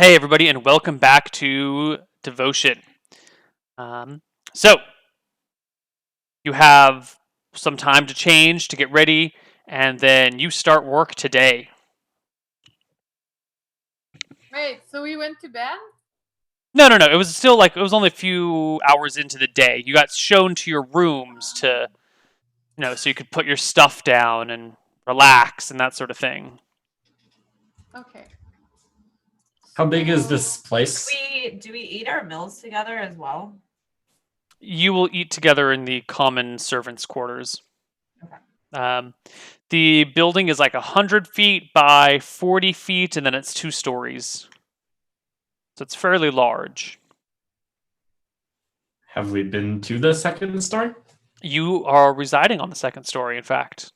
Hey, everybody, and welcome back to Devotion. So, you have some time to change, to get ready, and then you start work today. Wait, so we went to bed? No. It was still it was only a few hours into the day. You got shown to your rooms so you could put your stuff down and relax and that sort of thing. Okay. How big is this place? Do we eat our meals together as well? You will eat together in the common servants' quarters. Okay. The building is 100 feet by 40 feet, and then it's 2 stories. So it's fairly large. Have we been to the second story? You are residing on the second story, in fact.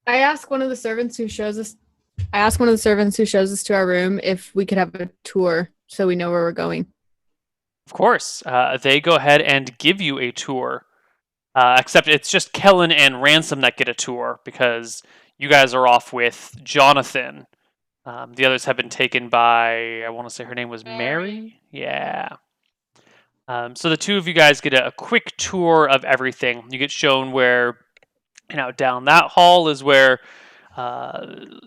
I asked one of the servants who shows us to our room if we could have a tour so we know where we're going. Of course. They go ahead and give you a tour. Except it's just Kellen and Ransom that get a tour because you guys are off with Jonathan. The others have been taken by, I want to say her name was Mary? Yeah. So the two of you guys get a quick tour of everything. You get shown where, down that hall is where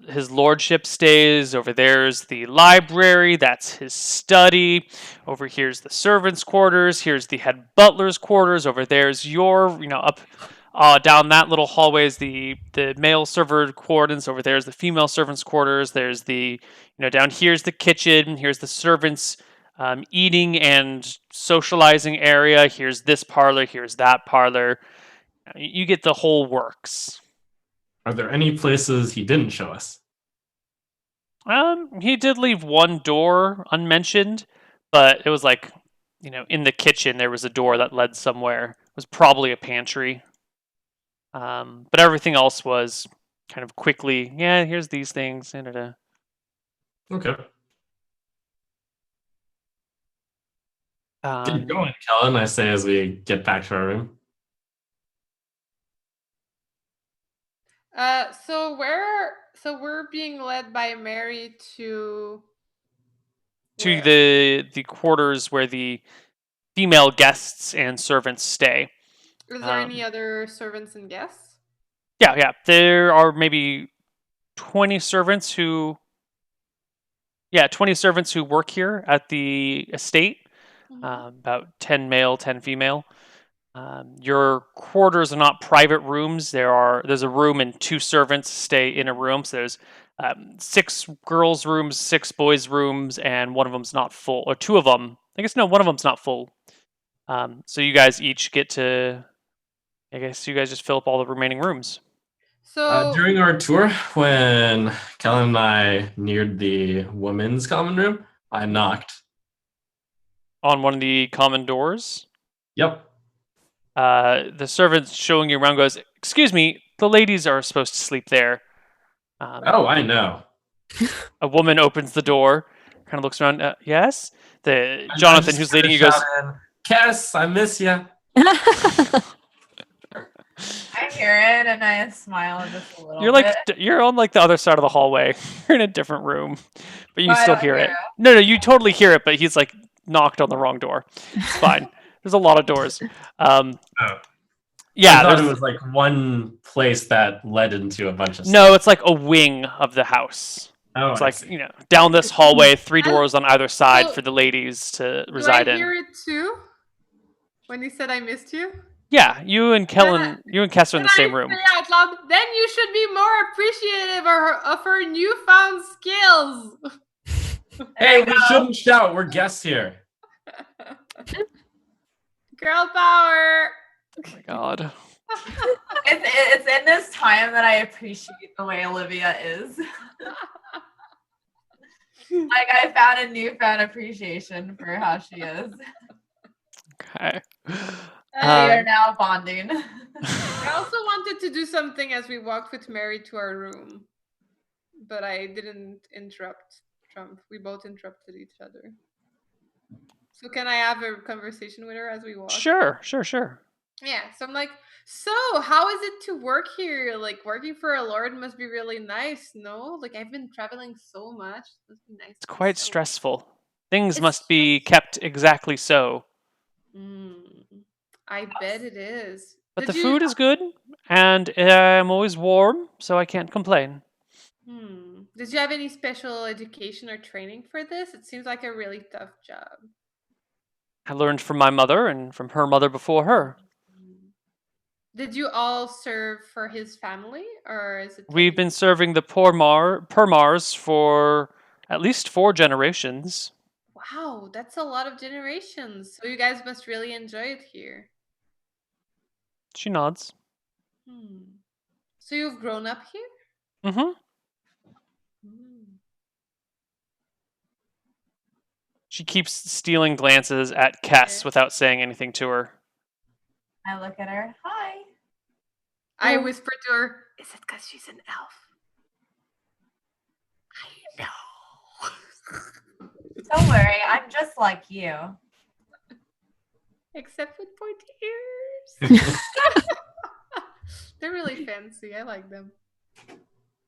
his lordship stays. Over there's the library. That's his study. Over here's the servants' quarters. Here's the head butler's quarters. Over there's your, up down that little hallway is the male server quarters. Over there's the female servants' quarters. There's the, down here's the kitchen. Here's the servants' eating and socializing area. Here's this parlor. Here's that parlor. You get the whole works. Are there any places he didn't show us? He did leave one door unmentioned, but it was in the kitchen there was a door that led somewhere. It was probably a pantry. But everything else was kind of quickly, here's these things. Okay. Keep going, Kellen, I say as we get back to our room. So we're being led by Mary to the quarters where the female guests and servants stay. Is there any other servants and guests? Yeah. There are maybe 20 servants who work here at the estate. About 10 male, 10 female. Your quarters are not private rooms. There's a room and 2 servants stay in a room. So there's 6 girls' rooms, 6 boys' rooms, and one of them's not full. Or 2 of them. I guess no, one of them's not full. So you guys each get to. I guess you guys just fill up all the remaining rooms. So during our tour, when Kellen and I neared the women's common room, I knocked on one of the common doors. Yep. The servant showing you around goes, "Excuse me, the ladies are supposed to sleep there." I know. A woman opens the door, kind of looks around. Yes, Jonathan, who's leading you, goes, "Cass, I miss you." I hear it and I smile just a little bit. You're on the other side of the hallway. You're in a different room, but you still hear it. No, you totally hear it, but he's knocked on the wrong door. It's fine. There's a lot of doors. Yeah, I thought it was one place that led into a bunch of stuff. No, it's a wing of the house. Oh, it's down this hallway, 3 doors on either side for the ladies to reside in. Do I hear it too? When he said I missed you? Yeah, you and Kellen, you and Kess are in the same room. Out loud, then you should be more appreciative of her newfound skills. Hey, we shouldn't shout. We're guests here. Girl power. Oh my god. It's in this time that I appreciate the way Olivia is. I found a newfound appreciation for how she is. Okay. We are now bonding. I also wanted to do something as we walked with Mary to our room, but I didn't interrupt Trump. We both interrupted each other. So can I have a conversation with her as we walk? Sure. Yeah, so I'm like, so how is it to work here? Like working for a lord must be really nice, no? Like I've been traveling so much. It must be nice It's to be quite so. stressful. Things It's must be kept exactly so. Mm, I bet it is. But the Did you? food is good, and I'm always warm, so I can't complain. Did you have any special education or training for this? It seems like a really tough job. I learned from my mother and from her mother before her. Mm. Did you all serve for his family, or is it We've totally been serving the Permars for at least 4 generations. Wow, that's a lot of generations. So you guys must really enjoy it here. She nods. Hmm. So you've grown up here? Mm-hmm. Hmm. She keeps stealing glances at Kess without saying anything to her. I look at her. Hi. I Oh. whispered to her, is it because she's an elf? I know. Don't worry, I'm just like you. Except with pointy ears. They're really fancy. I like them.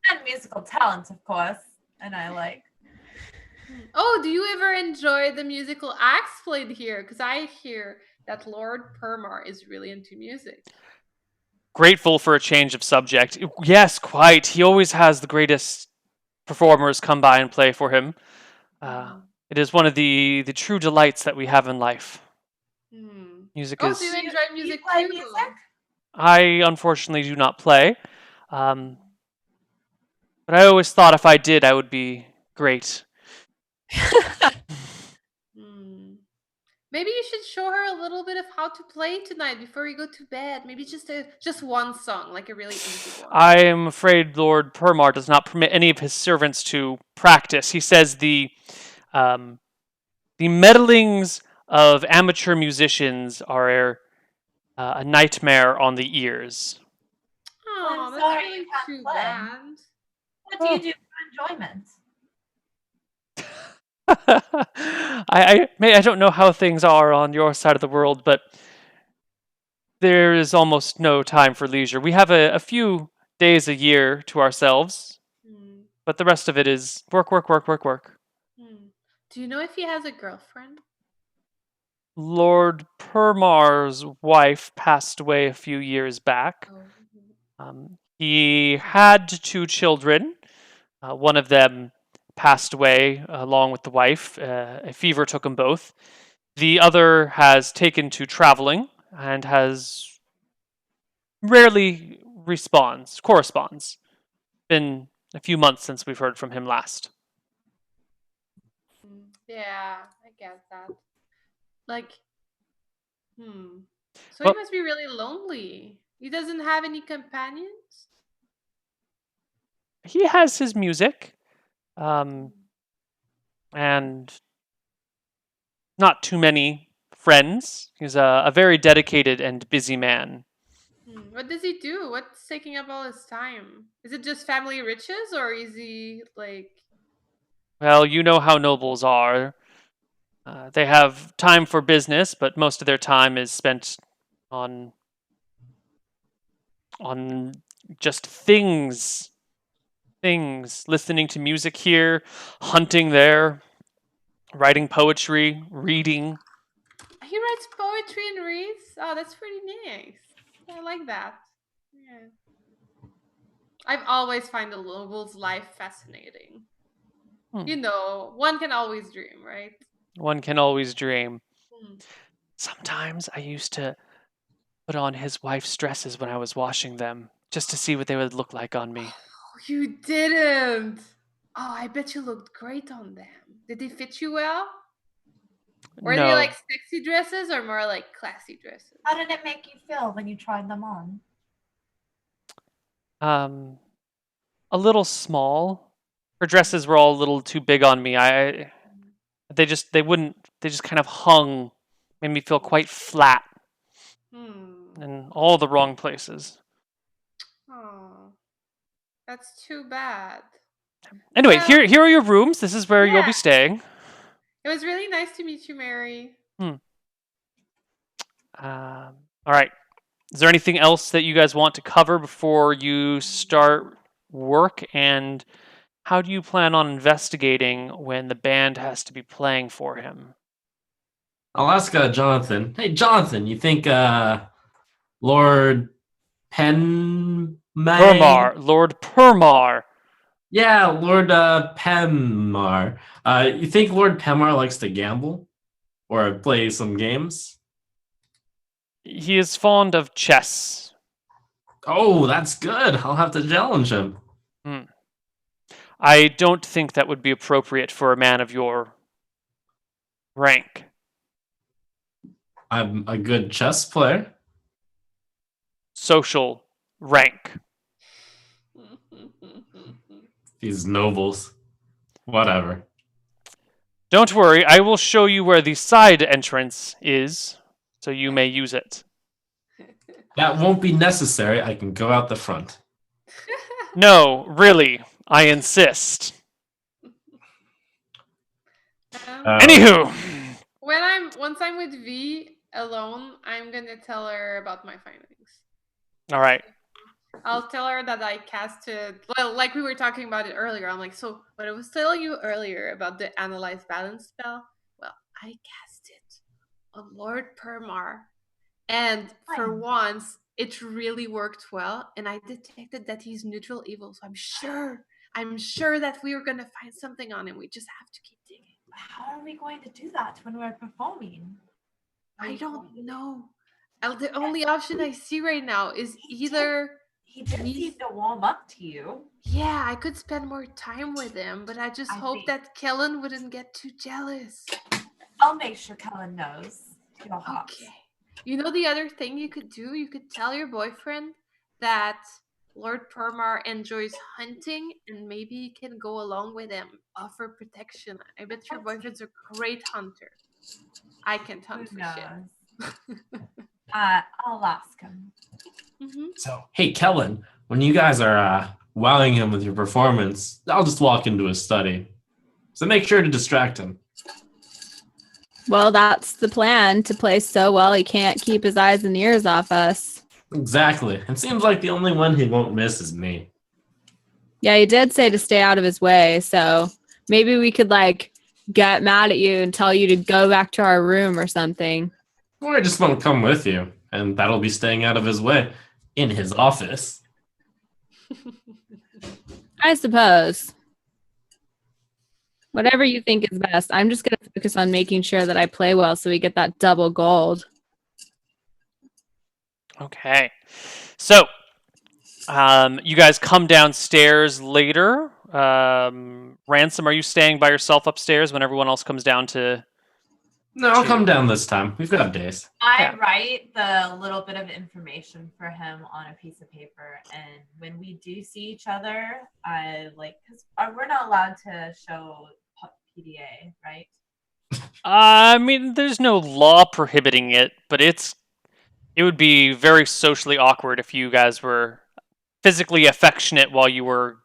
And musical talent, of course. And I like. Oh, do you ever enjoy the musical acts played here? Because I hear that Lord Permar is really into music. Grateful for a change of subject. Yes, quite. He always has the greatest performers come by and play for him. It is one of the true delights that we have in life. Music Oh, is. so you Do enjoy you music play too? music? I unfortunately do not play, but I always thought if I did, I would be great. Maybe you should show her a little bit of how to play tonight before you go to bed. Maybe just one song, like a really easy one. I am afraid Lord Permar does not permit any of his servants to practice. He says the meddlings of amateur musicians are a nightmare on the ears. Oh, I'm that's sorry really you can't too play. bad. What do you do for enjoyment? I don't know how things are on your side of the world, but there is almost no time for leisure. We have a few days a year to ourselves, but the rest of it is work, work, work, work, work. Do you know if he has a girlfriend? Lord Permar's wife passed away a few years back. He had 2 children. One of them passed away along with the wife. A fever took them both. The other has taken to traveling and has rarely corresponds. Been a few months since we've heard from him last. Yeah, I get that. Like, So Well- he must be really lonely. He doesn't have any companions? He has his music, and not too many friends. He's a very dedicated and busy man. What does he do? What's taking up all his time? Is it just family riches, or is he like? Well, you know how nobles are. They have time for business, but most of their time is spent on just things, listening to music here, hunting there, writing poetry, reading. He writes poetry and reads. Oh, that's pretty nice. I like that. Yeah. I've always find the noble's life fascinating. You know, one can always dream, right? One can always dream. Hmm. Sometimes I used to put on his wife's dresses when I was washing them, just to see what they would look like on me. Oh, you didn't. Oh, I bet you looked great on them. Did they fit you well? Were they No, like sexy dresses or more like classy dresses? How did it make you feel when you tried them on? a little small. Her dresses were all a little too big on me. They just kind of hung, made me feel quite flat in all the wrong places. Oh, that's too bad. Anyway, Well, here are your rooms. This is where you'll yeah. be staying. It was really nice to meet you, Mary. All right. Is there anything else that you guys want to cover before you start work? And how do you plan on investigating when the band has to be playing for him? I'll ask Jonathan. Hey, Jonathan, you think Lord Penmay? Lord Permar. Yeah, Lord Penmar. You think Lord Penmar likes to gamble or play some games? He is fond of chess. Oh, that's good. I'll have to challenge him. I don't think that would be appropriate for a man of your rank. I'm a good chess player. Social rank. These nobles. Whatever. Don't worry, I will show you where the side entrance is, so you may use it. That won't be necessary. I can go out the front. No, really, I insist. Anywho, Once I'm with V alone, I'm gonna tell her about my findings. all right. I'll tell her that I casted, well, like we were talking about it earlier. I'm like, so what I was telling you earlier about the analyze balance spell, well, I cast it on Lord Permar, and for once it really worked well, and I detected that he's neutral evil, so I'm sure that we are gonna find something on him. We just have to keep digging. How are we going to do that when we're performing? I don't know. The only option I see right now is either he did seem to warm up to you. Yeah, I could spend more time with him, but I just hope that Kellen wouldn't get too jealous. I'll make sure Kellen knows. Okay. You know the other thing you could do? You could tell your boyfriend that Lord Permar enjoys hunting and maybe he can go along with him, offer protection. I bet your boyfriend's a great hunter. I can't hunt for shit. I'll ask him. So, hey, Kellen, when you guys are wowing him with your performance, I'll just walk into his study. So make sure to distract him. Well, that's the plan, to play so well he can't keep his eyes and ears off us. Exactly. It seems like the only one he won't miss is me. Yeah, he did say to stay out of his way, so maybe we could, get mad at you and tell you to go back to our room or something. Or I just won't come with you, and that'll be staying out of his way in his office. I suppose. Whatever you think is best. I'm just going to focus on making sure that I play well so we get that double gold. Okay. So, you guys come downstairs later. Ransom, are you staying by yourself upstairs when everyone else comes down to... No, I'll come down this time. We've got days. I write the little bit of information for him on a piece of paper, and when we do see each other, because we're not allowed to show PDA, right? I mean, there's no law prohibiting it, but it would be very socially awkward if you guys were physically affectionate while you were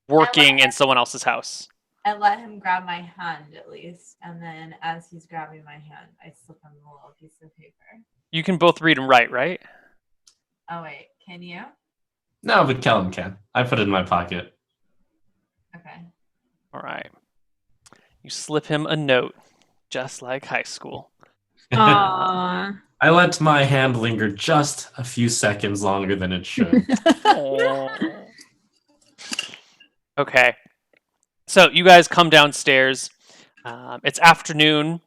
working in someone else's house. I let him grab my hand at least, and then as he's grabbing my hand, I slip him a little piece of paper. You can both read and write, right? Oh wait, can you? No, but Kellen can. I put it in my pocket. Okay. All right. You slip him a note, just like high school. Aww. I let my hand linger just a few seconds longer than it should. Okay. So you guys come downstairs. It's afternoon.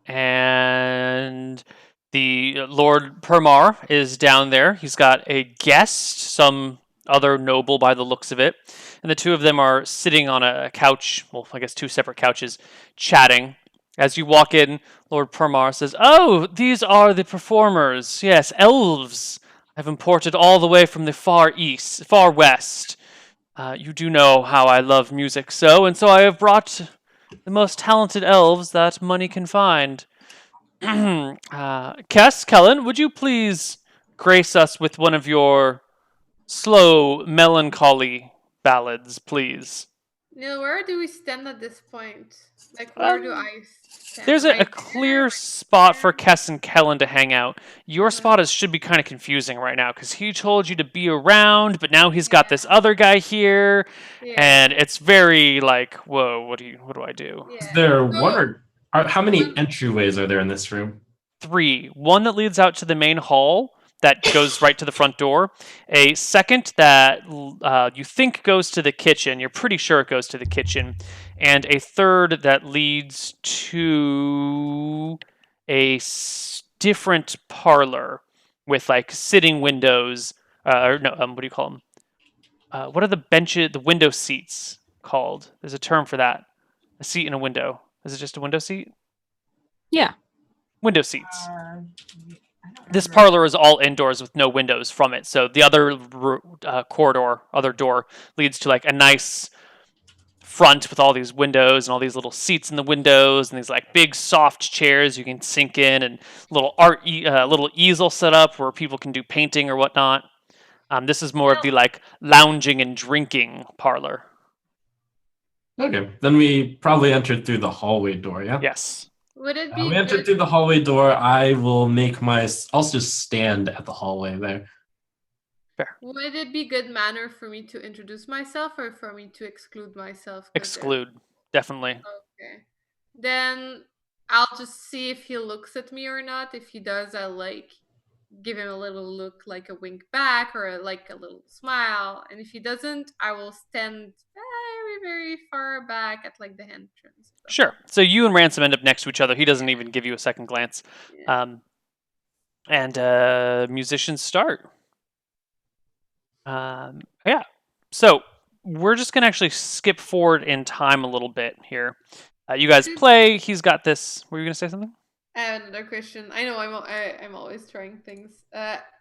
And the Lord Permar is down there. He's got a guest, some other noble by the looks of it. And the two of them are sitting on a couch, well, I guess two separate couches, chatting. As you walk in, Lord Permar says, "Oh, these are the performers. Yes, elves. I've imported all the way from the far west. You do know how I love music and so I have brought the most talented elves that money can find. Kellen, would you please grace us with one of your slow, melancholy ballads, please?" Neil, where do we stand at this point? Like, where do I stand? There's a Right clear there? spot for There? Kess and Kellen to hang out. Your Uh-huh. spot should be kind of confusing right now because he told you to be around, but now he's got Yeah. this other guy here, and Yeah. it's very like, whoa, what do I do? Is Yeah. there So, how many one- entryways are there in this room? 3. One that leads out to the main hall that goes right to the front door. A second that you think goes to the kitchen. You're pretty sure it goes to the kitchen. And a third that leads to a different parlor with like sitting windows. Or no, what do you call them? What are the window seats called? There's a term for that. A seat in a window. Is it just a window seat? Yeah. Window seats. I don't This remember. parlor is all indoors with no windows from it. So the other other door, leads to like a nice front with all these windows and all these little seats in the windows and these like big soft chairs you can sink in and little easel set up where people can do painting or whatnot. This is more of the like lounging and drinking parlor. Okay, then we probably entered through the hallway door. Yeah. Yes. would it be We entered good? through the hallway door. I will make I'll just stand at the hallway there. Would it be good manner for me to introduce myself or for me to exclude myself? 'Cause Exclude. Definitely. Okay. Then I'll just see if he looks at me or not. If he does, I'll like give him a little look, like a wink back or like a little smile. And if he doesn't, I will stand very, very far back at like the entrance. Sure. So you and Ransom end up next to each other. He doesn't even give you a second glance. Yeah. And musicians start. Yeah. So we're just gonna actually skip forward in time a little bit here. You guys play. He's got this. Were you gonna say something? I have another question. I know I'm always trying things.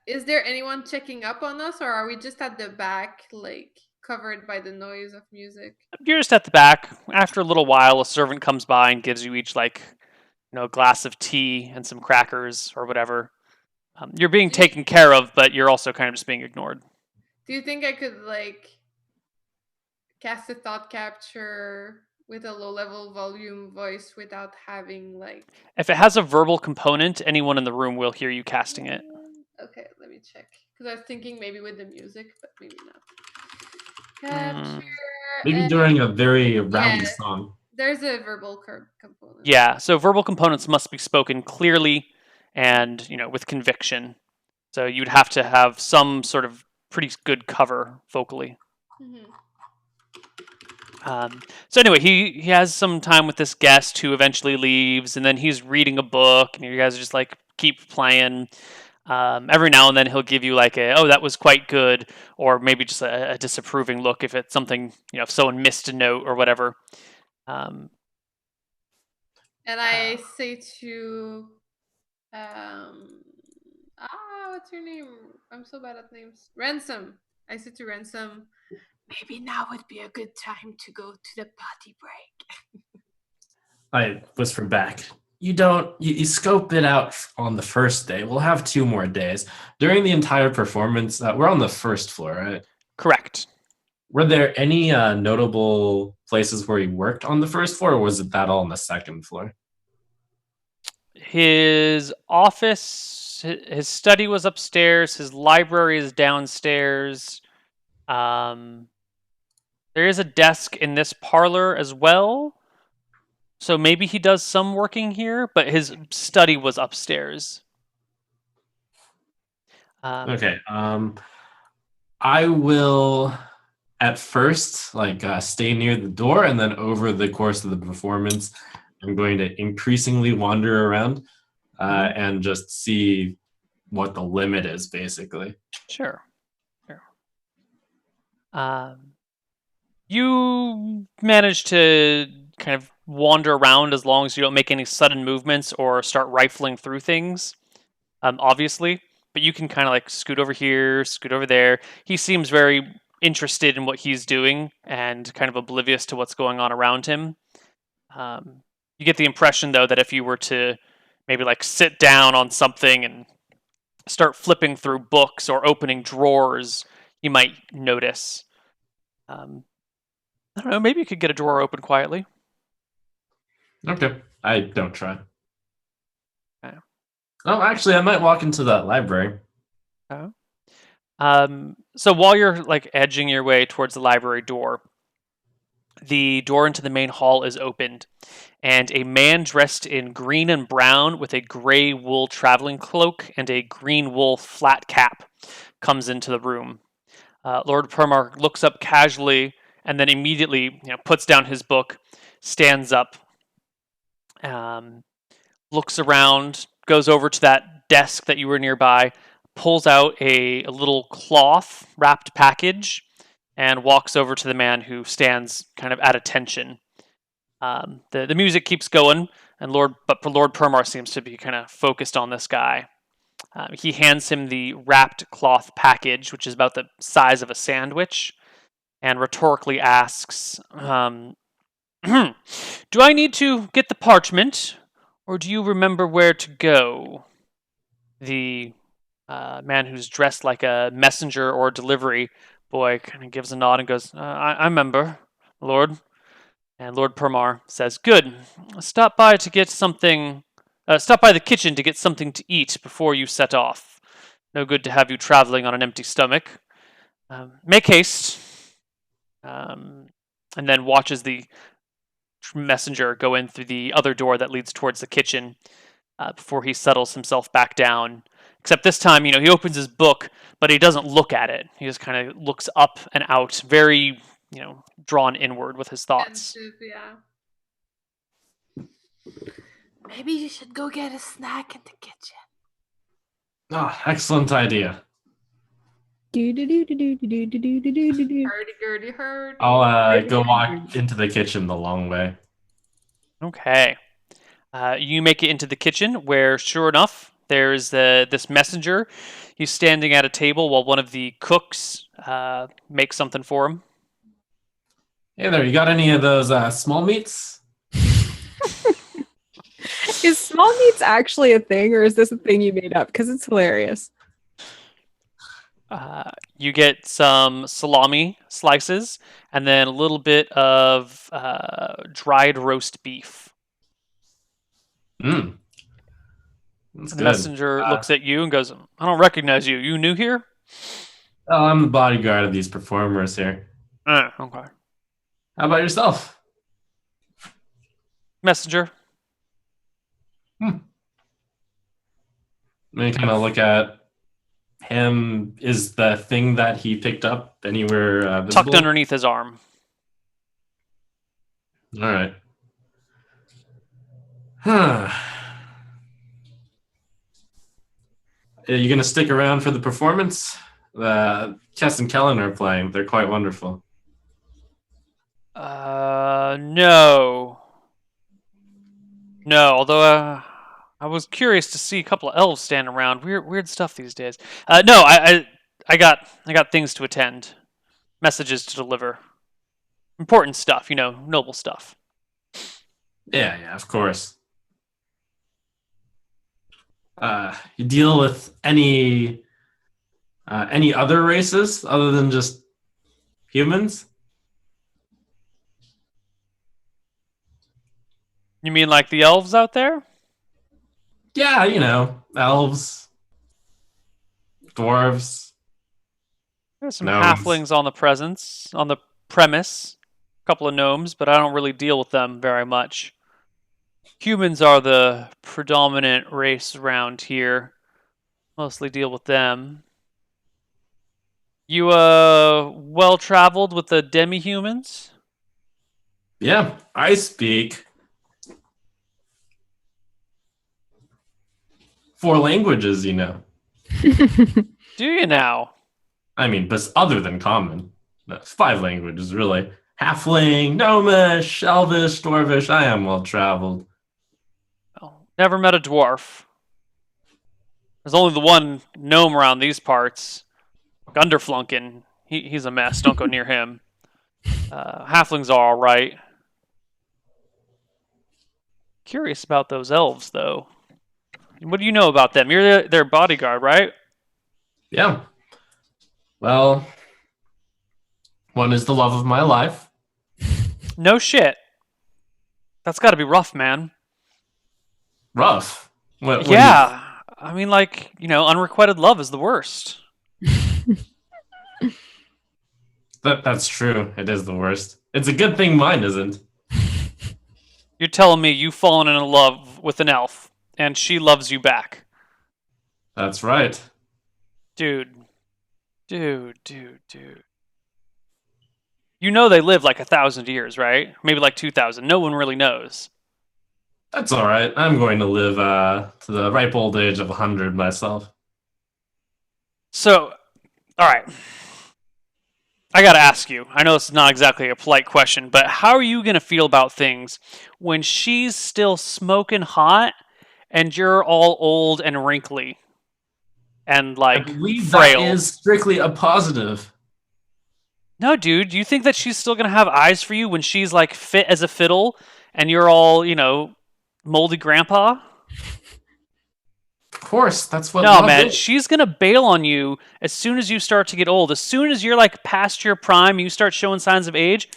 Is there anyone checking up on us, or are we just at the back, like covered by the noise of music? You're just at the back. After a little while, a servant comes by and gives you each like, a glass of tea and some crackers or whatever. You're being taken care of, but you're also kind of just being ignored. Do you think I could like cast a thought capture with a low level volume voice without having like? If it has a verbal component, anyone in the room will hear you casting it. Okay, let me check. Because I was thinking maybe with the music, but maybe not. Capture. Maybe during a very rowdy yeah. song. There's a verbal component. Yeah, so verbal components must be spoken clearly and, with conviction. So you'd have to have some sort of pretty good cover vocally. Mhm. So anyway, he has some time with this guest who eventually leaves, and then he's reading a book, and you guys are just like keep playing. Every now and then he'll give you like oh, that was quite good, or maybe just a disapproving look if it's something, if someone missed a note or whatever. And I say to what's her name? I'm so bad at names. Ransom. I said to Ransom, maybe now would be a good time to go to the potty break. I whisper back. You scope it out on the first day. We'll have 2 more days. During the entire performance, we're on the first floor, right? Correct. Were there any notable places where he worked on the first floor, or was it that all on the second floor? His office, his study was upstairs. His library is downstairs. There is a desk in this parlor as well. So maybe he does some working here, but his study was upstairs. Okay. I will at first stay near the door, and then over the course of the performance, I'm going to increasingly wander around and just see what the limit is, basically. Sure. You manage to kind of wander around as long as you don't make any sudden movements or start rifling through things, obviously. But you can kind of like scoot over here, scoot over there. He seems very interested in what he's doing and kind of oblivious to what's going on around him. You get the impression, though, that if you were to maybe like sit down on something and start flipping through books or opening drawers, you might notice. I don't know. Maybe you could get a drawer open quietly. Okay, I don't try. Okay. Oh, actually, I might walk into that library. Oh. So while you're like edging your way towards the library door, the door into the main hall is opened, and a man dressed in green and brown with a gray wool traveling cloak and a green wool flat cap comes into the room. Lord Permar looks up casually and then immediately puts down his book, stands up, um, looks around, goes over to that desk that you were nearby, pulls out a little cloth wrapped package, and walks over to the man who stands kind of at attention. The music keeps going, and Lord Permar seems to be kind of focused on this guy. He hands him the wrapped cloth package, which is about the size of a sandwich, and rhetorically asks, "Do I need to get the parchment, or do you remember where to go?" The man who's dressed like a messenger or delivery boy kind of gives a nod and goes, I remember, Lord. And Lord Permar says, "Good. Stop by to get something. Stop by the kitchen to get something to eat before you set off. No good to have you traveling on an empty stomach. Make haste." And then watches the messenger go in through the other door that leads towards the kitchen before he settles himself back down. Except this time, he opens his book, but he doesn't look at it. He just kind of looks up and out, very, drawn inward with his thoughts. Pensive, yeah. Maybe you should go get a snack in the kitchen. Ah, excellent idea. Hurdy-gurdy, hurdy. I'll go walk into the kitchen the long way. Okay. You make it into the kitchen where, sure enough, there's this messenger. He's standing at a table while one of the cooks makes something for him. Hey there, you got any of those small meats? Is small meats actually a thing, or is this a thing you made up? Because it's hilarious. You get some salami slices and then a little bit of dried roast beef. Mmm. That's The good. messenger looks at you and goes, "I don't recognize you. You new here?" Oh, I'm the bodyguard of these performers here. Okay. How about yourself? Messenger. I mean, kind of look at him. Is the thing that he picked up anywhere visible? Tucked underneath his arm. All right. Huh. Are you going to stick around for the performance? Kess and Kellen are playing. They're quite wonderful. No. No, although I was curious to see a couple of elves standing around. Weird stuff these days. No, I got things to attend. Messages to deliver. Important stuff, noble stuff. Yeah, of course. You deal with any other races other than just humans? You mean like the elves out there? Yeah, elves, dwarves. There's some Gnomes. halflings on the premise. A couple of gnomes, but I don't really deal with them very much. Humans are the predominant race around here. Mostly deal with them. You well traveled with the demi-humans? Yeah, I speak 4 languages, Do you now? I mean, but other than common. That's 5 languages, really. Halfling, Gnomish, Elvish, Dwarvish. I am well traveled. Well, never met a dwarf. There's only the one gnome around these parts. Gunderflunken. He's a mess. Don't go near him. Halflings are all right. Curious about those elves, though. What do you know about them? You're their bodyguard, right? Yeah. Well, one is the love of my life. No shit. That's got to be rough, man. Rough. What do you? Yeah. I mean, like, unrequited love is the worst. That's true. It is the worst. It's a good thing mine isn't. You're telling me you've fallen in love with an elf, and she loves you back. That's right. Dude. Dude. You know they live like 1,000 years, right? Maybe like 2,000. No one really knows. That's all right. I'm going to live to the ripe old age of 100 myself. So, all right. I gotta ask you. I know this is not exactly a polite question, but how are you gonna feel about things when she's still smoking hot and you're all old and wrinkly and I like believe that frail? is strictly a positive. No, dude. Do you think that she's still gonna have eyes for you when she's like fit as a fiddle and you're all, moldy grandpa? Of course, that's what No, love man, is. she's gonna bail on you as soon as you start to get old. As soon as you're like past your prime, you start showing signs of age,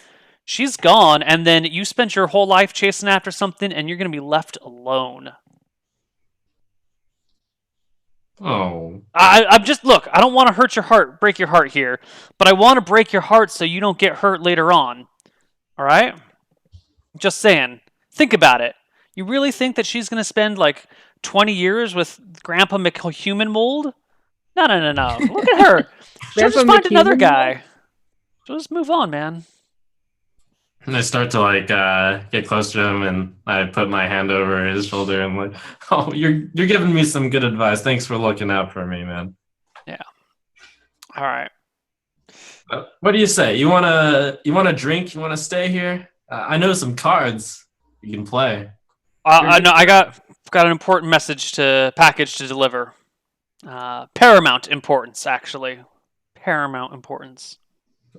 she's gone, and then you spent your whole life chasing after something, and you're gonna be left alone. Oh, I'm just look. I don't want to hurt your heart, break your heart here, but I want to break your heart so you don't get hurt later on. All right? Just saying. Think about it. You really think that she's gonna spend like 20 years with Grandpa McHuman Mold? No. Look at her. She'll just Grandpa find another McHuman? guy. She'll just move on, man. and I start to like get close to him, and I put my hand over his shoulder, and I'm like, "Oh, you're giving me some good advice. Thanks for looking out for me, man." All right. What do you say? You wanna drink? You wanna stay here? I know some cards you can play. No, I got an important package to deliver. Paramount importance, actually. Paramount importance.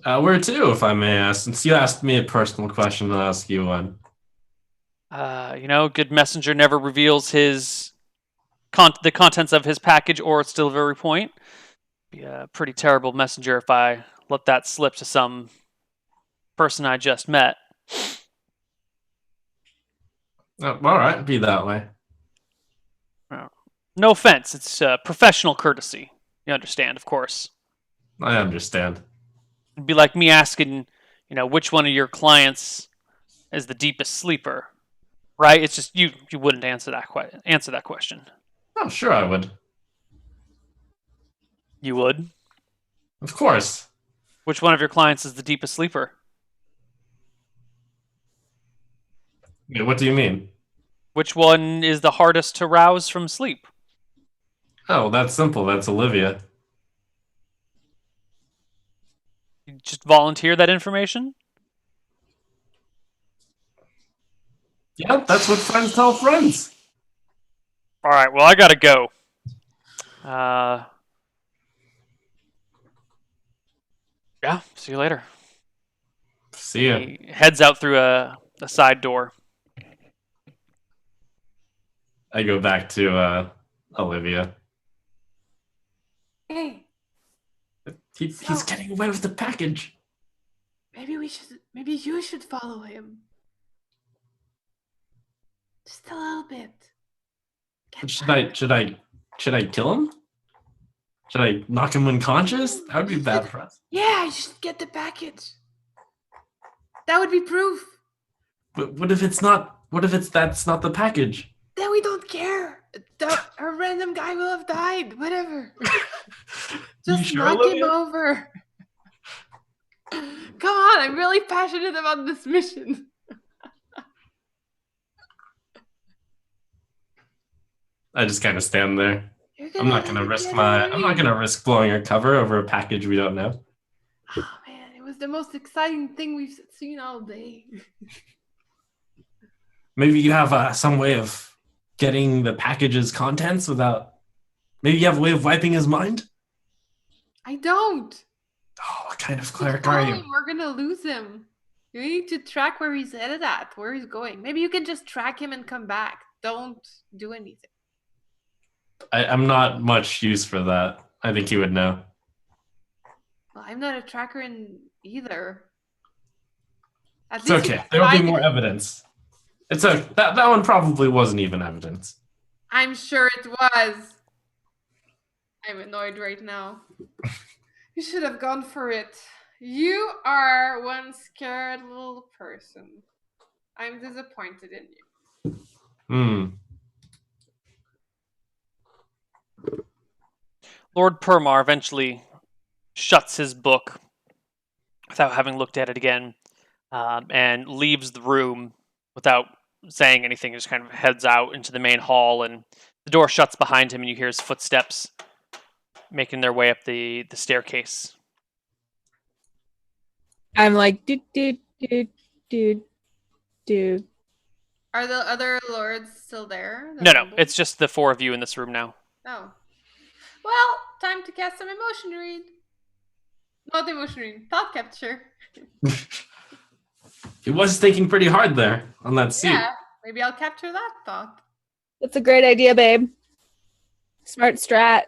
Where to, if I may ask? Since you asked me a personal question, I'll ask you one. Good messenger never reveals the contents of his package or its delivery point. Be a pretty terrible messenger if I let that slip to some person I just met. Oh, all right, be that way. No offense, it's professional courtesy. You understand, of course. I understand. It'd be like me asking, which one of your clients is the deepest sleeper, right? It's just you wouldn't answer that question. Oh, sure, I would. You would. Of course. Which one of your clients is the deepest sleeper? Wait, what do you mean? Which one is the hardest to rouse from sleep? Oh, that's simple. That's Olivia. You just volunteer that information? Yeah, that's what friends tell friends. All right, well, I gotta go. Yeah, see you later. See ya. He heads out through a side door. I go back to Olivia. Hey, He's getting away with the package. maybe you should follow him. Just a little bit. Should I kill him? Should I knock him unconscious? That would be bad for us. Yeah, you should get the package. That would be proof. But what if it's not? What if that's not the package? Then we don't care. A random guy will have died. Whatever. You Just sure, knock Olivia? him over. Come on, I'm really passionate about this mission. I just kind of stand there. You're I'm not gonna let risk it I'm not away. gonna risk blowing your cover over a package we don't know. Oh man, it was the most exciting thing we've seen all day. Maybe you have some way of getting the package's contents without. Maybe you have a way of wiping his mind. I don't. Oh, what kind of Keep cleric are following, you? we're gonna lose him. You need to track where he's headed at, where he's going. Maybe you can just track him and come back. Don't do anything. I'm not much use for that. I think he would know. Well, I'm not a tracker in either. At It's least you okay. There will be tried more it. evidence. It's that one probably wasn't even evidence. I'm sure it was. I'm annoyed right now. You should have gone for it. You are one scared little person. I'm disappointed in you. Hmm. Lord Permar eventually shuts his book without having looked at it again, and leaves the room without saying anything. Just kind of heads out into the main hall, and the door shuts behind him, and you hear his footsteps making their way up the staircase. I'm like, do. Are the other lords still there? The No, nobles? it's just the four of you in this room now. Oh. Well, time to cast some emotion read. Not emotion read, thought capture. He was thinking pretty hard there on that seat. Yeah, maybe I'll capture that thought. That's a great idea, babe. Smart strat.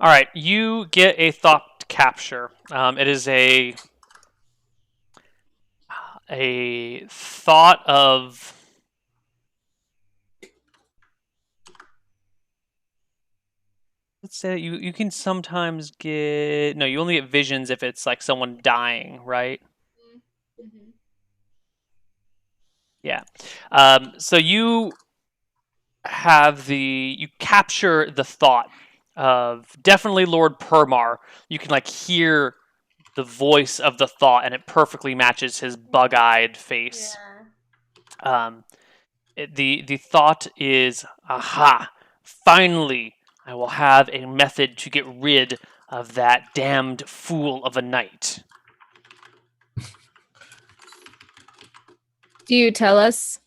All right, you get a thought capture. It is a thought of. Let's say that you can sometimes get. No, you only get visions if it's like someone dying, right? Mm-hmm. Yeah. So you capture the thought of definitely Lord Permar. You can like hear the voice of the thought, and it perfectly matches his bug-eyed face. Yeah. The thought is, aha! Finally, I will have a method to get rid of that damned fool of a knight. Do you tell us?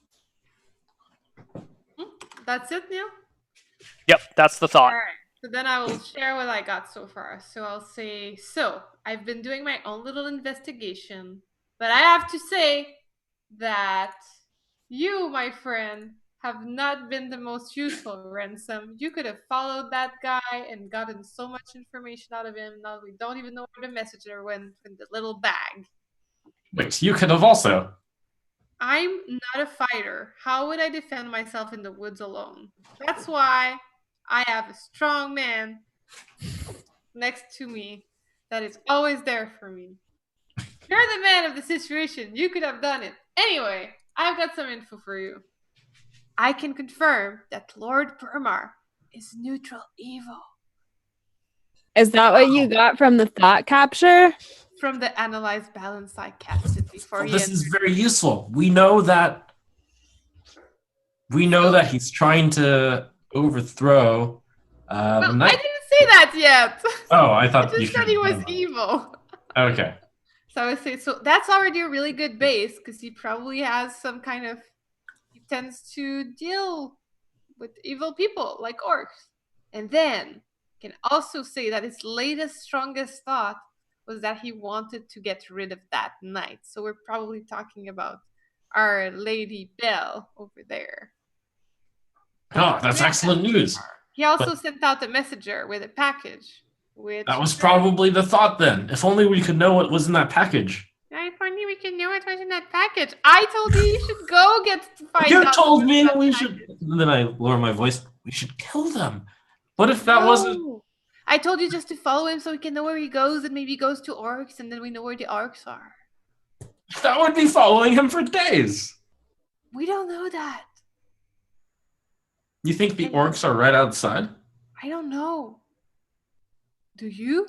That's it, Neil? Yep, that's the thought. Alright. So then I will share what I got so far. So I'll say, I've been doing my own little investigation, but I have to say that you, my friend, have not been the most useful, Ransom. You could have followed that guy and gotten so much information out of him. Now we don't even know where the messenger went in the little bag. Wait, you could have also. I'm not a fighter. How would I defend myself in the woods alone? That's why I have a strong man next to me that is always there for me. You're the man of the situation. You could have done it. Anyway, I've got some info for you. I can confirm that Lord Permar is neutral evil. Is that what you got from the thought capture? From the analyze balance I casted before he This is entered. very useful. We know that he's trying to overthrow the Well, I knight. didn't say that yet. Oh, I I thought you just said he was should. evil. Okay. So I would say, so that's already a really good base because he probably has some kind of, he tends to deal with evil people like orcs. And then can also say that his latest strongest thought was that he wanted to get rid of that knight. So we're probably talking about our Lady Belle over there. Oh, that's excellent news. He also sent out a messenger with a package. Which That was probably the thought then. If only we could know what was in that package. If only we can know what was in that package. I told you should go get to find You out. told me that we package. should. And then I lower my voice. We should kill them. What if that wasn't? No. I told you just to follow him so we can know where he goes, and maybe he goes to orcs, and then we know where the orcs are. That would be following him for days. We don't know that. You think the orcs are right outside? I don't know. Do you?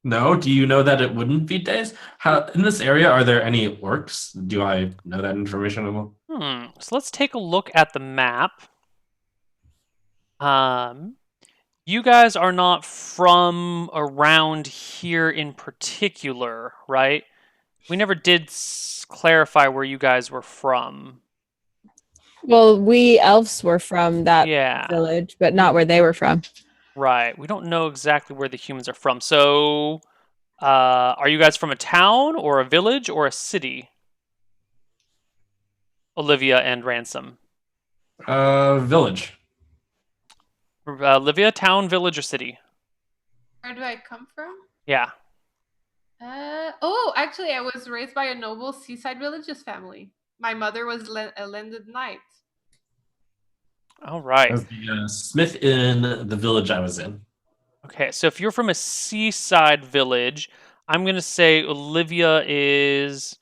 No. Do you know that it wouldn't be days? How in this area are there any orcs? Do I know that information at all? So let's take a look at the map. You guys are not from around here in particular, right? We never did clarify where you guys were from. Well, we elves were from that Yeah. village, but not where they were from. Right. We don't know exactly where the humans are from. So, are you guys from a town or a village or a city? Olivia and Ransom? Village. Olivia, town, village, or city? Where do I come from? Yeah. Actually, I was raised by a noble seaside religious family. My mother was a landed knight. All right. I was the smith in the village I was in. Okay, so if you're from a seaside village, I'm going to say Olivia is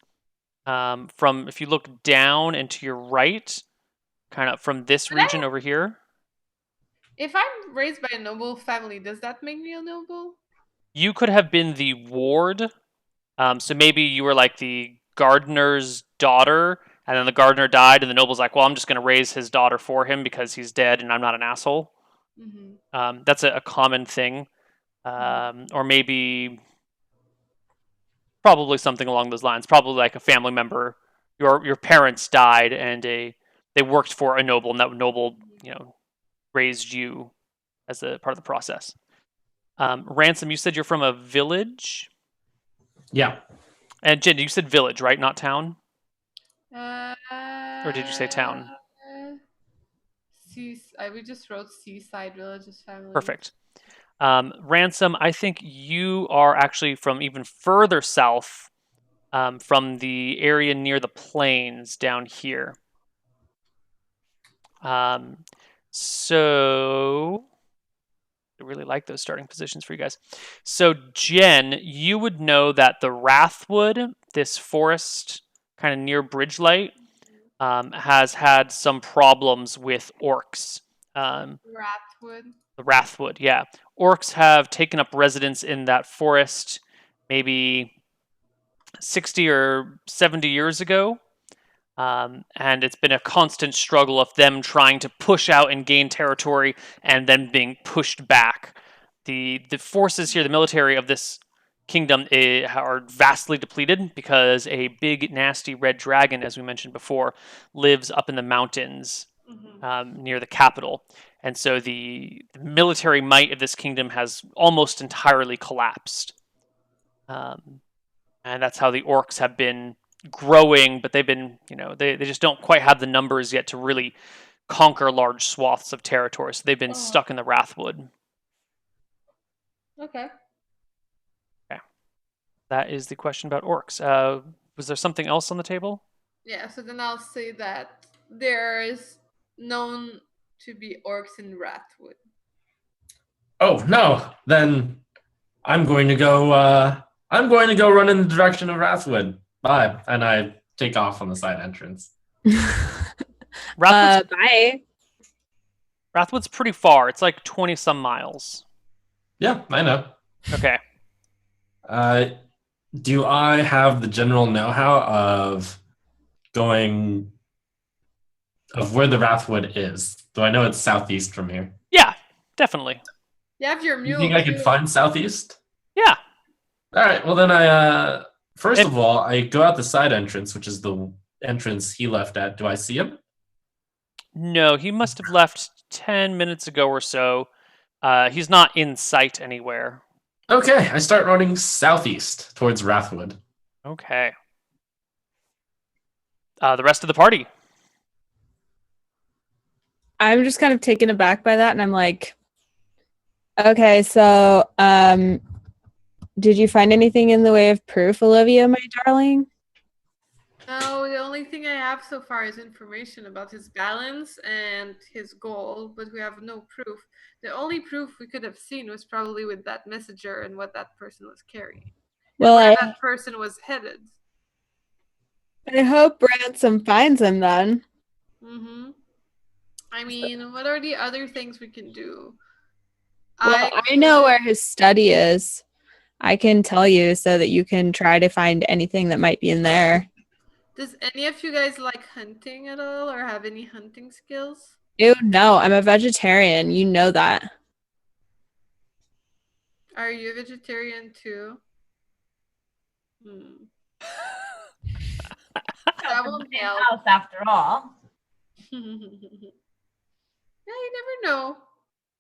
from, if you look down and to your right, kind of from this But I- region over here. If I'm raised by a noble family, does that make me a noble? You could have been the ward. So maybe you were like the gardener's daughter, and then the gardener died, and the noble's like, well, I'm just going to raise his daughter for him because he's dead and I'm not an asshole. Mm-hmm. That's a common thing. Or maybe probably something along those lines. Probably like a family member. Your parents died, and they worked for a noble, and that noble, raised you as a part of the process. Ransom, you said you're from a village? Yeah. And Jen, you said village, right? Not town? Or did you say town? We just wrote seaside religious family. Perfect. Ransom, I think you are actually from even further south, from the area near the plains down here. So I really like those starting positions for you guys. So Jen, you would know that the Wrathwood, this forest kind of near Bridgelight, has had some problems with orcs. Wrathwood. The Wrathwood, yeah. Orcs have taken up residence in that forest maybe 60 or 70 years ago. And it's been a constant struggle of them trying to push out and gain territory and then being pushed back. The forces here, the military of this kingdom, are vastly depleted because a big, nasty red dragon, as we mentioned before, lives up in the mountains near the capital. And so the military might of this kingdom has almost entirely collapsed. And that's how the orcs have been growing, but they've been, they just don't quite have the numbers yet to really conquer large swaths of territory. So they've been stuck in the Wrathwood. Okay. That is the question about orcs. Was there something else on the table? Yeah, so then I'll say that there's known to be orcs in Wrathwood. Oh no, then I'm going to go run in the direction of Wrathwood. Bye. And I take off on the side entrance. Bye. Wrathwood's pretty far. It's like 20 some miles. Yeah, I know. Okay. Do I have the general know-how of where the Wrathwood is? Do I know it's southeast from here? Yeah, definitely. You have your You mule. think I could find southeast? Yeah. All right. Well, then first of all, I go out the side entrance, which is the entrance he left at. Do I see him? No, he must have left 10 minutes ago or so. He's not in sight anywhere. Okay, I start running southeast towards Wrathwood. Okay. The rest of the party. I'm just kind of taken aback by that, and I'm like, okay, so did you find anything in the way of proof, Olivia, my darling? No, the only thing I have so far is information about his balance and his goal, but we have no proof. The only proof we could have seen was probably with that messenger and what that person was carrying. Well, where that person was headed. I hope Ransom finds him then. Mm-hmm. I mean, what are the other things we can do? Well, I know where his study is. I can tell you so that you can try to find anything that might be in there. Does any of you guys like hunting at all or have any hunting skills? Ew, no, I'm a vegetarian. You know that. Are you a vegetarian too? That will help. House after all. Yeah, you never know.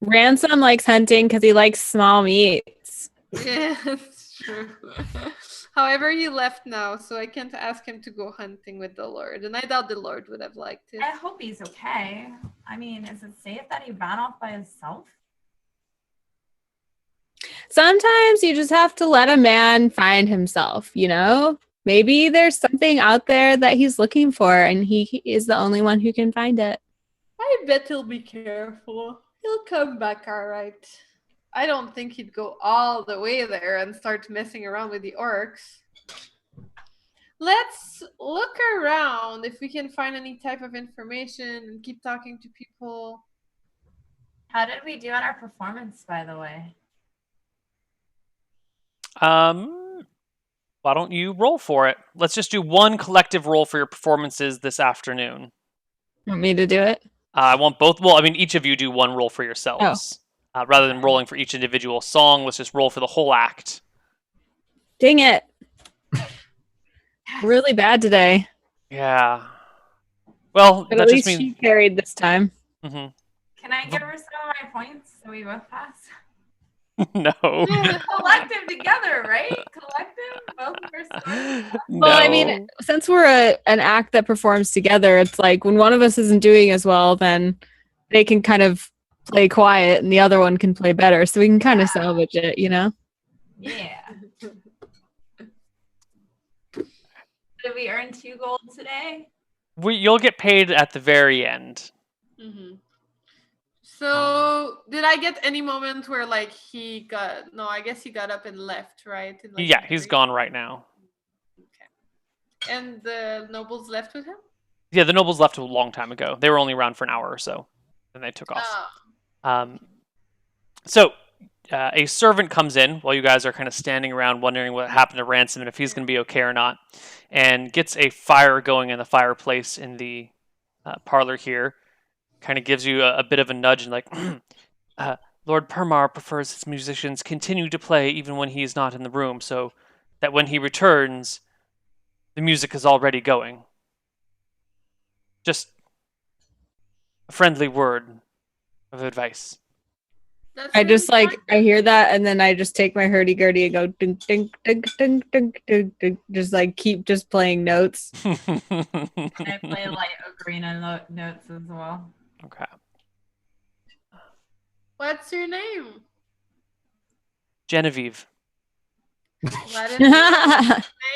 Ransom likes hunting because he likes small meats. Yeah, that's true. However, he left now, so I can't ask him to go hunting with the Lord, and I doubt the Lord would have liked it. I hope he's okay. I mean, is it safe that he ran off by himself? Sometimes you just have to let a man find himself, you know? Maybe there's something out there that he's looking for and he is the only one who can find it. I bet he'll be careful. He'll come back all right. I don't think he'd go all the way there and start messing around with the orcs. Let's look around if we can find any type of information and keep talking to people. How did we do on our performance, by the way? Why don't you roll for it? Let's just do one collective roll for your performances this afternoon. Want me to do it? I want both. Well, I mean, each of you do one roll for yourselves. Rather than rolling for each individual song, let's just roll for the whole act. Dang it. Really bad today. Yeah. Well, But that at just least means. she carried this time. Mhm. Can I give her some of my points so we both pass? No. Collective together, right? Collective, both of our scores. Well, I mean, since we're an act that performs together, it's like when one of us isn't doing as well, then they can kind of play quiet and the other one can play better. So we can kind of salvage it, you know? Yeah. Did we earn 2 gold today? You'll get paid at the very end. Mm-hmm. So, did I get any moment where like he got? No, I guess he got up and left, right? In, like, Yeah, a he's hurry? gone right now. Okay. And the nobles left with him? Yeah, the nobles left a long time ago. They were only around for an hour or so. Then they took off. Oh. So, a servant comes in while you guys are kind of standing around wondering what happened to Ransom and if he's going to be okay or not, and gets a fire going in the fireplace in the parlor here. Kind of gives you a bit of a nudge and like, Lord Permar prefers his musicians continue to play even when he is not in the room, so that when he returns, the music is already going. Just a friendly word of advice. That's I really just like, smart. I hear that and then I just take my hurdy-gurdy and go ding, ding, ding, ding, ding, ding, ding, just like keep just playing notes. And I play light ocarina notes as well. Okay. What's your name? Genevieve. What is your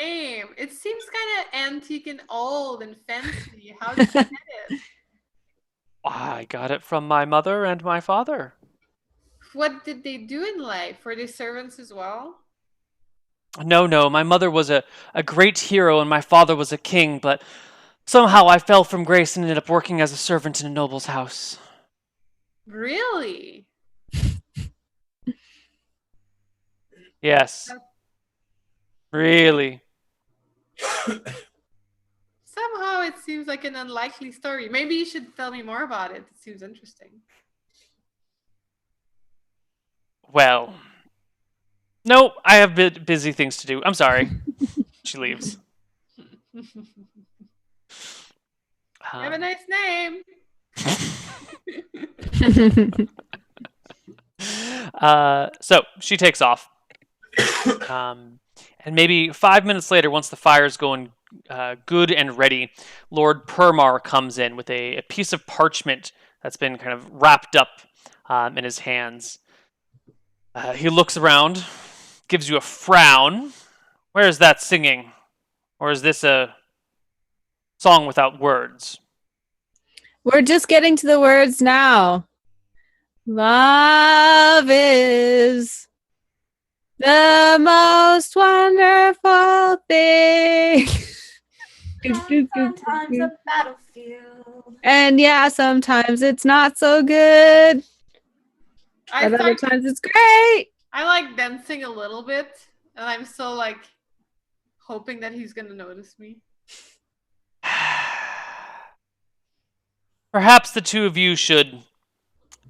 name? It seems kind of antique and old and fancy. How did you get it? I got it from my mother and my father. What did they do in life? Were they servants as well? No, my mother was a great hero and my father was a king, but somehow I fell from grace and ended up working as a servant in a noble's house. Really? Yes. Really. Somehow it seems like an unlikely story. Maybe you should tell me more about it. It seems interesting. Well, no, I have busy things to do. I'm sorry. She leaves. Have a nice name. So she takes off. And maybe 5 minutes later, once the fire's going good and ready, Lord Permar comes in with a piece of parchment that's been kind of wrapped up in his hands. He looks around, gives you a frown. Where is that singing? Or is this a song without words? We're just getting to the words now. Love is the most wonderful thing. Sometimes a battlefield. And yeah, sometimes it's not so good. I But other start- times it's great. I like dancing a little bit, and I'm still like hoping that he's gonna notice me. Perhaps the two of you should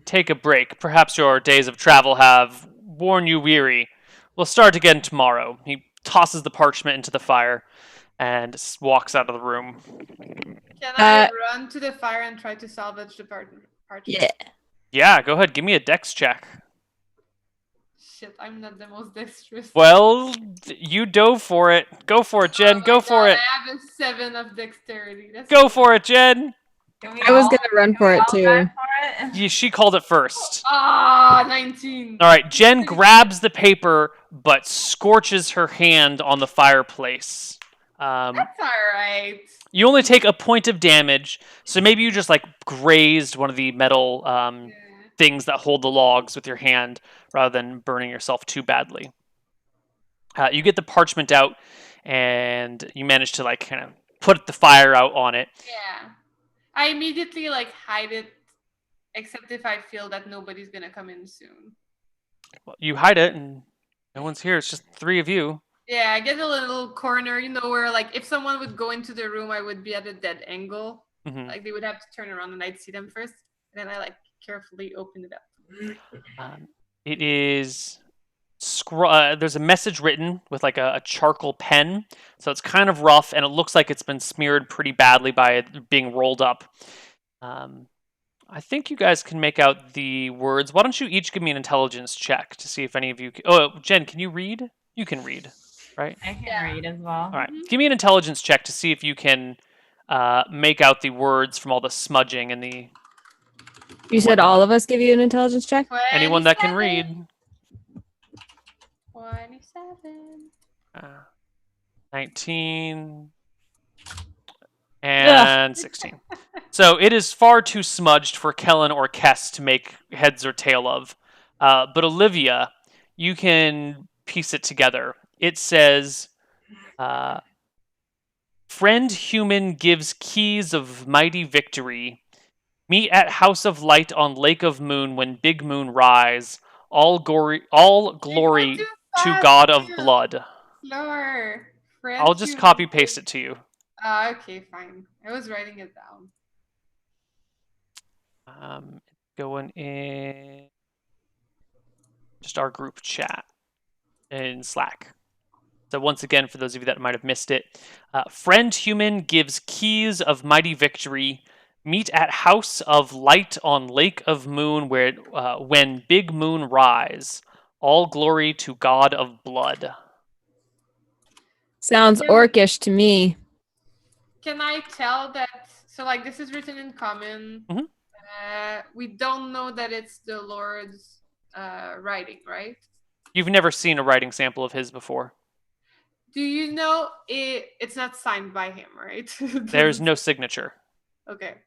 take a break. Perhaps your days of travel have worn you weary. We'll start again tomorrow. He tosses the parchment into the fire and walks out of the room. Can I run to the fire and try to salvage the parchment? Yeah. Yeah, go ahead. Give me a dex check. shit, I'm not the most dexterous. Well, you dove for it. Go for it, Jen. Oh Go my for God, it. I have a 7 of dexterity. That's Go for it, Jen. Can we I was all- gonna run can for we it all too. try for it? Yeah, she called it first. 19. All right, Jen grabs the paper but scorches her hand on the fireplace. That's alright. You only take a point of damage, so maybe you just like grazed one of the metal Yeah. things that hold the logs with your hand rather than burning yourself too badly. You get the parchment out and you manage to like kind of put the fire out on it. Yeah. I immediately like hide it, except if I feel that nobody's gonna come in soon. Well, you hide it and no one's here. It's just three of you. Yeah, I get a little corner, where like if someone would go into the room, I would be at a dead angle. Mhm. Like they would have to turn around and I'd see them first. And then I like carefully open it up. It is there's a message written with like a charcoal pen, so it's kind of rough and it looks like it's been smeared pretty badly by it being rolled up. I think you guys can make out the words. Why don't you each give me an intelligence check to see if any of you Jen, can you read? You can read, right? I can Yeah. read as well. All right, give me an intelligence check to see if you can make out the words from all the smudging and the You said all of us give you an intelligence check? anyone that can 27. read. 27. 19 and 16. So it is far too smudged for Kellen or Kess to make heads or tail of. But Olivia, you can piece it together. It says, friend human gives keys of mighty victory. Meet at House of Light on Lake of Moon when big moon rise. All glory too to fast, God of yeah. blood. Slower. Friend I'll just human copy paste it to you. Okay, fine. I was writing it down. Going in just our group chat in Slack. So once again, for those of you that might have missed it, friend human gives keys of mighty victory. Meet at House of Light on Lake of Moon, where when big moon rise. All glory to God of blood. Sounds Yeah. orcish to me. Can I tell that? So, like, this is written in common. Mhm. We don't know that it's the Lord's writing, right? You've never seen a writing sample of his before. Do you know it's not signed by him, right? There's no signature. Okay.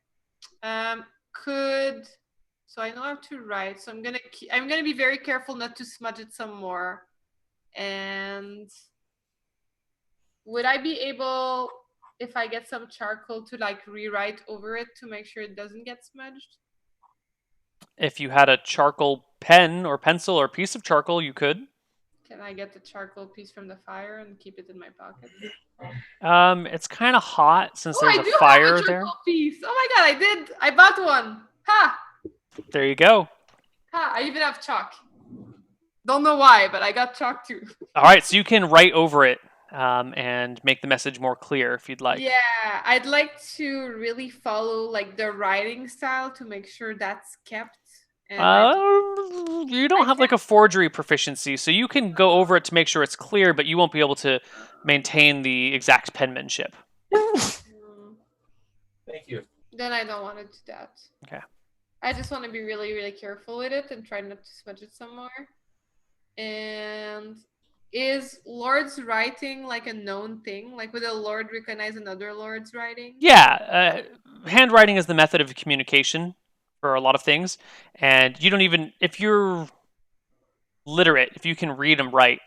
So I know how to write. So I'm gonna be very careful not to smudge it some more. And would I be able, if I get some charcoal, to like rewrite over it to make sure it doesn't get smudged? If you had a charcoal pen or pencil or piece of charcoal, you could. Can I get the charcoal piece from the fire and keep it in my pocket? It's kind of hot since I there's do a fire have a there. charcoal piece. Oh my god, I did! I bought one. Ha! There you go. Ha! I even have chalk. Don't know why, but I got chalk too. All right, so you can write over it and make the message more clear if you'd like. Yeah, I'd like to really follow like the writing style to make sure that's kept. And You don't have like a forgery proficiency, so you can go over it to make sure it's clear, but you won't be able to maintain the exact penmanship. Thank you. Then I don't want to do that. Okay. I just want to be really, really careful with it and try not to smudge it some more. And is Lord's writing like a known thing? Like, would a Lord recognize another Lord's writing? Yeah, handwriting is the method of communication for a lot of things, and you don't even, if you're literate, if you can read and write,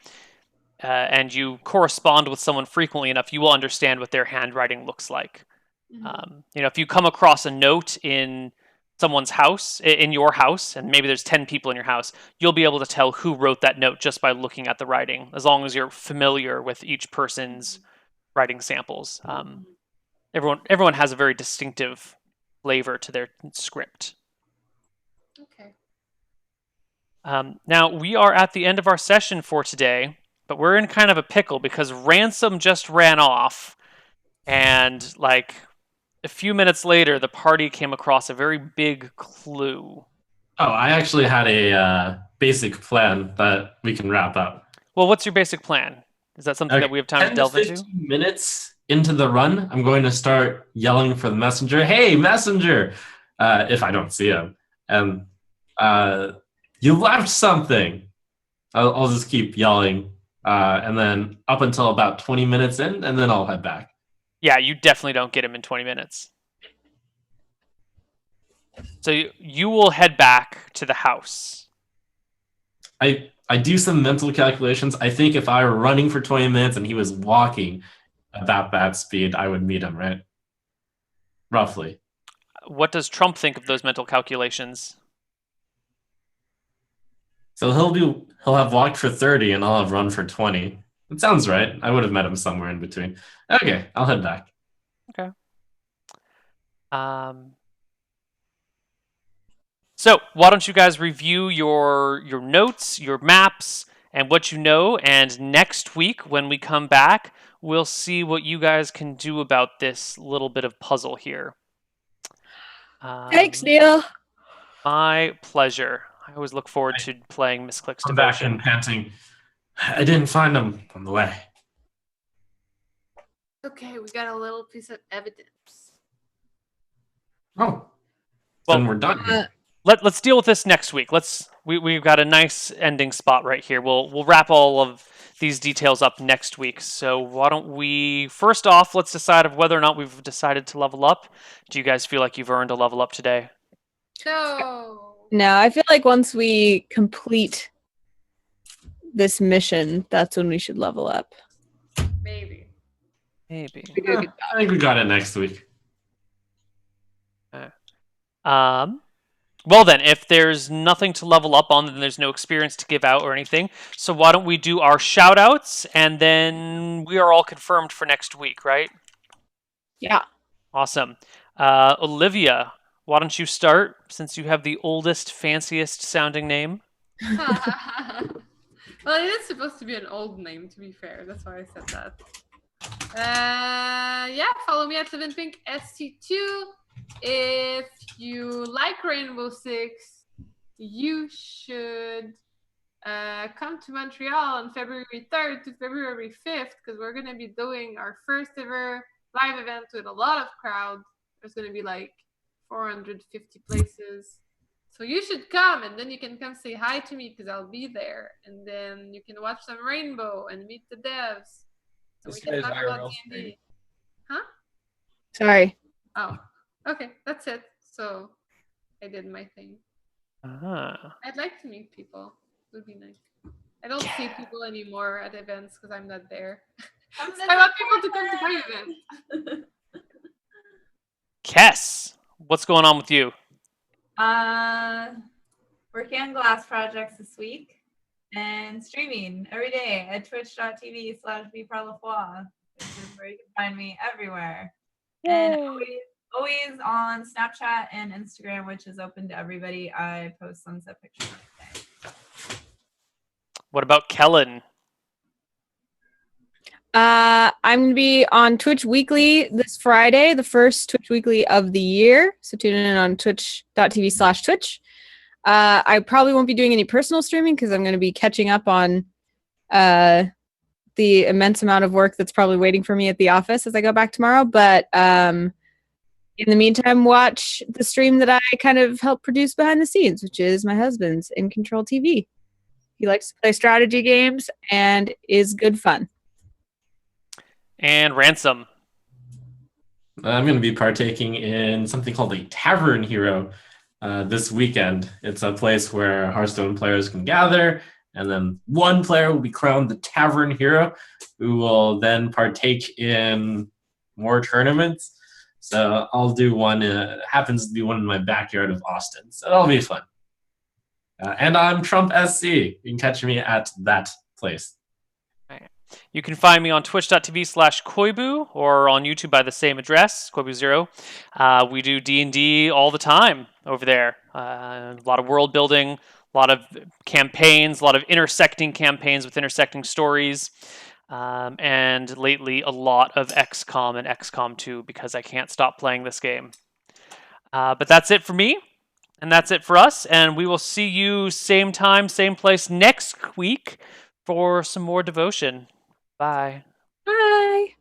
and you correspond with someone frequently enough, you will understand what their handwriting looks like. Mhm. If you come across a note in someone's house, in your house, and maybe there's 10 people in your house, you'll be able to tell who wrote that note just by looking at the writing, as long as you're familiar with each person's writing samples. Everyone has a very distinctive flavor to their script. Okay. Now, we are at the end of our session for today, but we're in kind of a pickle because Ransom just ran off, and like a few minutes later, the party came across a very big clue. Oh, I actually had basic plan that we can wrap up. Well, what's your basic plan? Is that something that we have time to 10 to delve 15 into? minutes into the run, I'm going to start yelling for the messenger. Hey, messenger! If I don't see him. And you left something. I'll just keep yelling. And then up until about 20 minutes in, and then I'll head back. Yeah, you definitely don't get him in 20 minutes. So you will head back to the house. I do some mental calculations. I think if I were running for 20 minutes and he was walking about that speed, I would meet him, right? Roughly. What does Trump think of those mental calculations? So he'll have walked for 30 and I'll have run for 20. It sounds right. I would have met him somewhere in between. Okay, I'll head back. Okay. So why don't you guys review your notes, your maps, and what you know, and next week when we come back, we'll see what you guys can do about this little bit of puzzle here. Thanks, Neil. My pleasure. I always look forward to playing Misscliks I'm back Devotion. and panting. I didn't find him on the way. Okay, we got a little piece of evidence. Oh, Well, then we're done here. Let's deal with this next week. We've got a nice ending spot right here. We'll wrap all of these details up next week. So why don't we first off, let's decide of whether or not we've decided to level up. Do you guys feel like you've earned a level up today? No. No, I feel like once we complete this mission, that's when we should level up. Maybe. Maybe. I think we got it next week. Well then, if there's nothing to level up on, then there's no experience to give out or anything. So why don't we do our shoutouts, and then we are all confirmed for next week, right? Yeah. Awesome. Olivia, why don't you start, since you have the oldest, fanciest sounding name? Well, it is supposed to be an old name, to be fair. That's why I said that. Yeah, follow me at 7pinkst2. If you like Rainbow Six, you should come to Montreal on February 3rd to February 5th, because we're going to be doing our first ever live event with a lot of crowd. There's going to be like 450 places. So you should come, and then you can come say hi to me because I'll be there. And then you can watch some Rainbow and meet the devs. So we can talk about D&D. Huh? Sorry. Oh, okay. That's it. So I did my thing. I'd like to meet people. It would be nice. I don't see people anymore at events because I'm not there. So I want people to come to my event. Kess, what's going on with you? Working on glass projects this week and streaming every day at twitch.tv/vparlefoi, which is where you can find me everywhere. And always on Snapchat and Instagram, which is open to everybody. I post sunset pictures every day. What about Kellen? I'm going to be on Twitch Weekly this Friday, the first Twitch Weekly of the year. So tune in on twitch.tv/Twitch. I probably won't be doing any personal streaming because I'm going to be catching up on the immense amount of work that's probably waiting for me at the office as I go back tomorrow. But in the meantime, watch the stream that I kind of help produce behind the scenes, which is my husband's In Control TV. He likes to play strategy games and is good fun. And Ransom. I'm going to be partaking in something called a Tavern Hero this weekend. It's a place where Hearthstone players can gather, and then one player will be crowned the Tavern Hero, who will then partake in more tournaments. So I'll do one. It happens to be one in my backyard of Austin, so that'll be fun. And I'm Trump SC. You can catch me at that place. You can find me on twitch.tv/Koibu or on YouTube by the same address, Koibu0. We do D&D all the time over there. A lot of world building, a lot of campaigns, a lot of intersecting campaigns with intersecting stories. And lately, a lot of XCOM and XCOM 2 because I can't stop playing this game. But that's it for me. And that's it for us. And we will see you same time, same place next week for some more devotion. Bye. Bye.